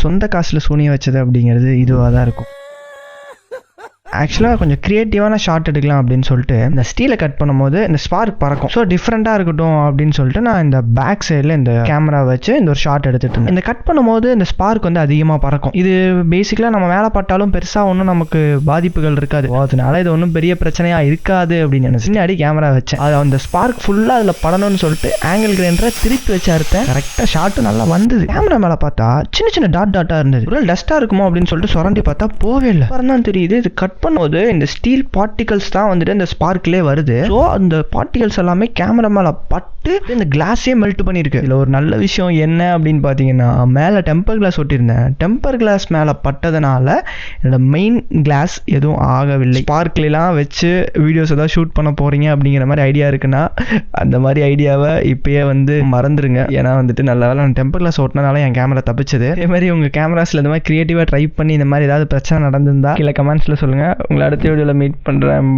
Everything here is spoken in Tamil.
சொந்த காசில் சூனியம் வச்சது அப்படிங்கிறது இதுவாக தான் இருக்கும். ஆக்சுவலாக கொஞ்சம் க்ரியேட்டிவான ஷாட் எடுக்கலாம் அப்படின்னு சொல்லிட்டு இந்த ஸ்டீலை கட் பண்ணும்போது இந்த ஸ்பார்க் பறக்கும். ஸோ டிஃப்ரெண்ட்டாக இருக்கட்டும் அப்படின்னு சொல்லிட்டு நான் இந்த பேக் சைடில் இந்த கேமரா வச்சு இந்த ஒரு ஷாட் எடுத்துட்டு இருந்தேன். இந்த கட் பண்ணும்போது இந்த ஸ்பார்க் வந்து அதிகமாக பறக்கும். இது பேசிக்கலாக நம்ம மேலே பட்டாலும் பெருசாக ஒன்றும் நமக்கு பாதிப்புகள் இருக்காது. அதனால இது ஒன்றும் பெரிய பிரச்சனையாக இருக்காது அப்படின்னு நினைச்சு பின்னாடி கேமரா வச்சேன். அது அந்த ஸ்பார்க் ஃபுல்லாக அதில் படணும்னு சொல்லிட்டு ஆங்கிள் கிரைண்டரை திருப்பி வச்சு அறுத்தேன். கரெக்டாக ஷாட்டு நல்லா வந்தது. கேமரா மேலே பார்த்தா சின்ன சின்ன டாட்டாக இருந்தது. ஒரு டஸ்ட்டாக இருக்குமோ அப்படின்னு சொல்லிட்டு சுரண்டி பார்த்தா போவே இல்லை. அப்புறம் தான் தெரியுது இது கட் பண்ணும்போது இந்த ஸ்டீல் பார்ட்டிகல்ஸ் தான் வந்துட்டு இந்த ஸ்பார்க்லே வருது. ஸோ அந்த பார்ட்டிகல்ஸ் எல்லாமே கேமரா மேல பட்டு இந்த கிளாஸே மெல்ட் பண்ணிருக்கு. இதுல ஒரு நல்ல விஷயம் என்ன அப்படின்னு பாத்தீங்கன்னா, மேல டெம்பர் கிளாஸ் ஒட்டியிருந்தேன். டெம்பர் கிளாஸ் மேல பட்டதுனால என்னோட மெயின் கிளாஸ் எதுவும் ஆகவில்லை. ஸ்பார்க்லாம் வச்சு வீடியோஸ் ஏதாவது ஷூட் பண்ண போறீங்க அப்படிங்கிற மாதிரி ஐடியா இருக்குன்னா அந்த மாதிரி ஐடியாவை இப்பயே வந்து மறந்துருங்க. ஏன்னா வந்துட்டு நல்ல வேலை நான் டெம்பர் கிளாஸ் ஓட்டினால என் கேமரா தப்பிச்சது. இதே மாதிரி உங்க கேமராஸ்ல இந்த மாதிரி கிரியேட்டிவா ட்ரை பண்ணி இந்த மாதிரி ஏதாவது பிரச்சனை நடந்திருந்தா கீழே கமெண்ட்ஸ்ல சொல்லுங்க. உங்களை அடுத்த வீடியோவில் மீட் பண்ணுறேன்.